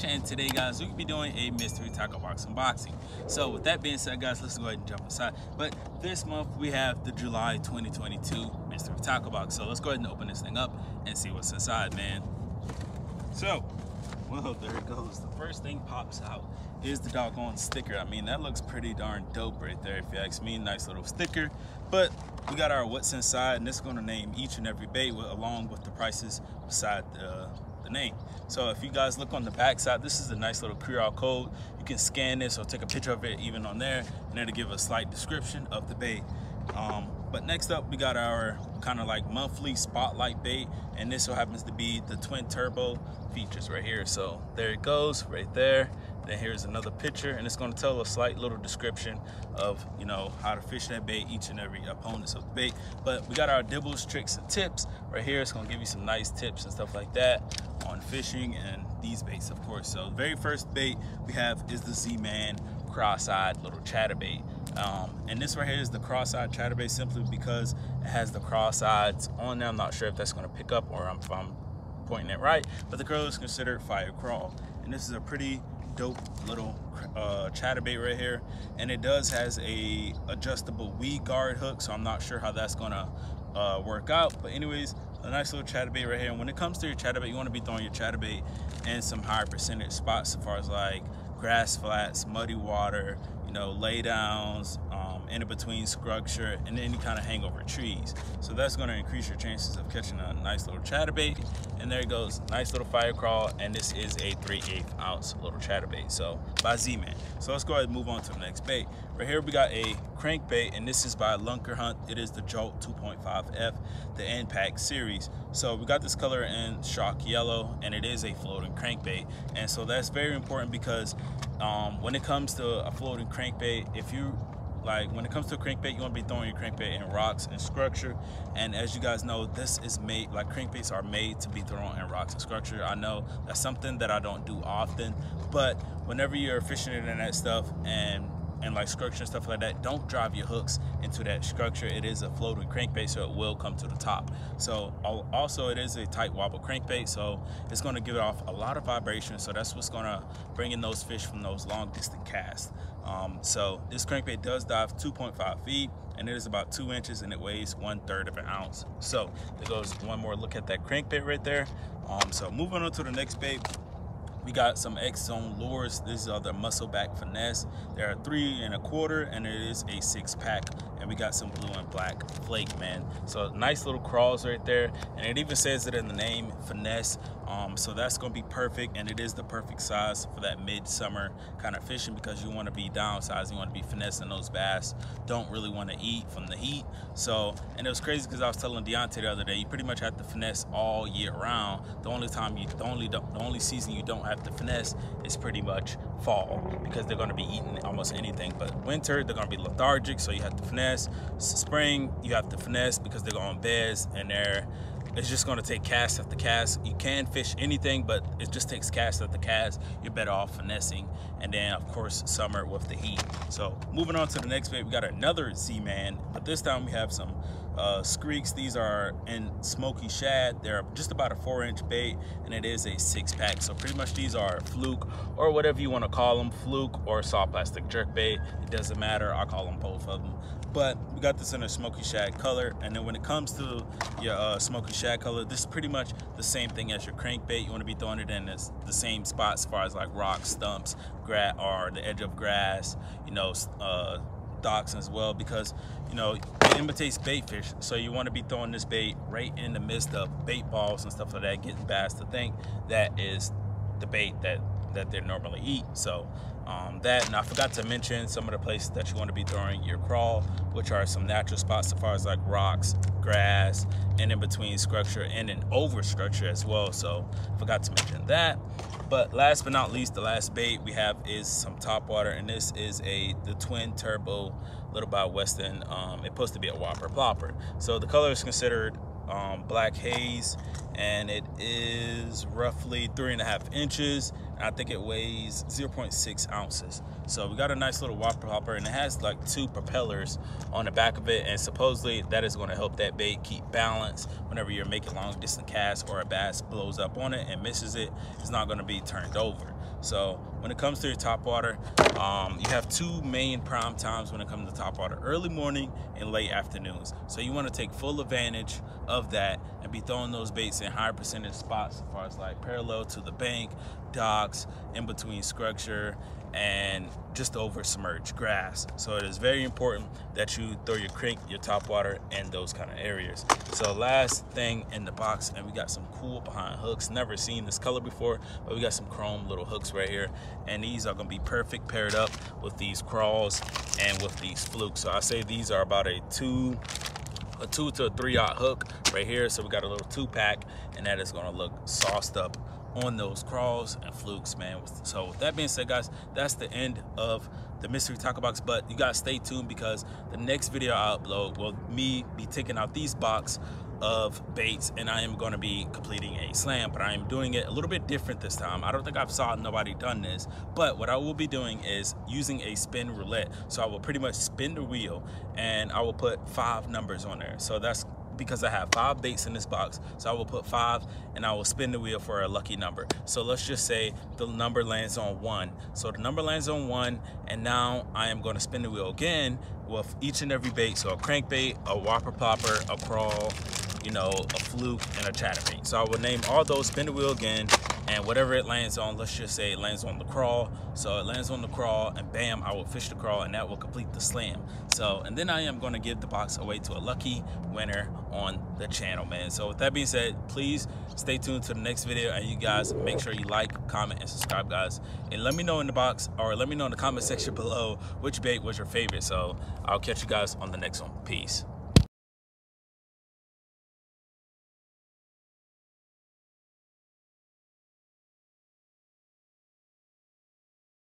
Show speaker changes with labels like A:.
A: and today guys, we could be doing a mystery tackle box unboxing. So with that being said guys, let's go ahead and jump inside. But this month we have the July 2022 mystery tackle box. So let's go ahead and open this thing up and see what's inside, man. So, well, there it goes. The first thing pops out is the doggone sticker. I mean, that looks pretty darn dope right there, if you ask me. Nice little sticker. But we got our what's inside, and this is going to name each and every bait along with the prices beside the name. So if you guys look on the back side, this is a nice little QR code. You can scan this or take a picture of it even on there, and it'll give a slight description of the bait. But next up, we got our kind of like monthly spotlight bait, and this happens to be the twin turbo features right here. So there it goes right there. Then here's another picture, and it's going to tell a slight little description of, you know, how to fish that bait, each and every opponents of the bait. But we got our dibbles, tricks, and tips right here. It's going to give you some nice tips and stuff like that on fishing and these baits, of course. So the very first bait we have is the Z-Man cross-eyed little chatterbait. And this right here is the cross-eyed chatterbait simply because it has the cross-eyes on there. I'm not sure if that's going to pick up or if I'm pointing it right, but the curl is considered fire crawl, and this is a pretty dope little chatterbait right here, and it does has a adjustable weed guard hook, so I'm not sure how that's gonna work out. But anyways, a nice little chatterbait right here. And when it comes to your chatterbait, you want to be throwing your chatterbait in some higher percentage spots as far as like grass flats, muddy water, you know, lay downs, in between structure, and any kind of hangover trees. So that's going to increase your chances of catching a nice little chatterbait. And there it goes, nice little fire crawl, and this is a 3/8 ounce little chatterbait, so by Z-Man. So let's go ahead and move on to the next bait. Right here we got a crankbait, and this is by Lunker Hunt. It is the Jolt 2.5F, the Impact series. So we got this color in shock yellow, and it is a floating crankbait. And so that's very important because when it comes to a floating crankbait, when it comes to a crankbait, you want to be throwing your crankbait in rocks and structure. And as you guys know, this is made, like, crankbaits are made to be thrown in rocks and structure. I know that's something that I don't do often, but whenever you're fishing it in that stuff and like structure and stuff like that, don't drive your hooks into that structure. It is a floating crankbait, so it will come to the top. So also it is a tight wobble crankbait, so it's going to give off a lot of vibration, so that's what's going to bring in those fish from those long distant casts. So this crankbait does dive 2.5 feet, and it is about 2 inches, and it weighs 1/3 of an ounce. So there goes one more look at that crankbait right there. So moving on to the next bait, we got some X-Zone lures. These are the Muscleback Finesse. There are 3 1/4, and it is a 6-pack. And we got some blue and black flake, man. So nice little crawls right there, and it even says it in the name, finesse. So that's gonna be perfect, and it is the perfect size for that midsummer kind of fishing, because you want to be downsizing, you want to be finessing those bass. Don't really want to eat from the heat. So, and it was crazy because I was telling Deontay the other day, you pretty much have to finesse all year round. The only season you don't have to finesse is pretty much fall, because they're going to be eating almost anything. But winter, they're going to be lethargic, so you have to finesse. Spring, you have to finesse because they're on beds, and it's just going to take cast after cast. You can fish anything, but it just takes cast after cast. You're better off finessing. And then of course summer with the heat. So moving on to the next bait, we got another Z-Man, but this time we have some Screeks. These are in smoky shad. They're just about a 4-inch bait, and it is a 6-pack. So pretty much these are fluke, or whatever you want to call them, fluke or soft plastic jerk bait. It doesn't matter. I call them both of them. But we got this in a smoky shad color. And then when it comes to your smoky shad color, this is pretty much the same thing as your crankbait. You want to be throwing it in the same spot as far as like rocks, stumps, grass, or the edge of grass, you know, docks as well, because, you know, it imitates bait fish. So you want to be throwing this bait right in the midst of bait balls and stuff like that, getting bass to think that is the bait that they normally eat. So and I forgot to mention some of the places that you want to be throwing your crawl, which are some natural spots as far as like rocks, grass, and in between structure, and in over structure as well. So forgot to mention that. But last but not least, the last bait we have is some top water, and this is the twin turbo Little by Weston. It's supposed to be a whopper plopper. So the color is considered black haze, and it is roughly 3.5 inches. I think it weighs 0.6 ounces. So we got a nice little whopper hopper, and it has like 2 propellers on the back of it, and supposedly that is going to help that bait keep balance whenever you're making long distance casts or a bass blows up on it and misses it. It's not going to be turned over. So when it comes to your top water, you have 2 main prime times when it comes to top water: early morning and late afternoons. So you want to take full advantage of that and be throwing those baits in higher percentage spots, as far as like parallel to the bank, docks, in between structure, and just over submerged grass. So it is very important that you throw your crank, your top water in those kind of areas. So last thing in the box, and we got some cool behind hooks. Never seen this color before, but we got some chrome little hooks right here, and these are gonna be perfect paired up with these crawls and with these flukes. So I say these are about a 2 to a 3/0 hook right here. So we got a little 2-pack, and that is gonna look sauced up on those crawls and flukes, man. So with that being said, guys, that's the end of the mystery tackle box. But you guys stay tuned, because the next video I upload will me be taking out these box of baits, and I am going to be completing a slam, but I am doing it a little bit different this time. I don't think I've saw nobody done this, but what I will be doing is using a spin roulette. So I will pretty much spin the wheel, and I will put 5 numbers on there. So that's because I have 5 baits in this box. So I will put 5, and I will spin the wheel for a lucky number. So let's just say the number lands on 1. So the number lands on 1, and now I am going to spin the wheel again with each and every bait. So a crankbait, a whopper popper, a crawl, you know, a fluke, and a chatterbait. So I will name all those, spin the wheel again, and whatever it lands on, let's just say it lands on the crawl. So it lands on the crawl, and bam, I will fish the crawl, and that will complete the slam. So, and then I am going to give the box away to a lucky winner on the channel, man. So with that being said, please stay tuned to the next video, and you guys make sure you like, comment, and subscribe, guys. And let me know in the box, or let me know in the comment section below, which bait was your favorite. So I'll catch you guys on the next one. Peace.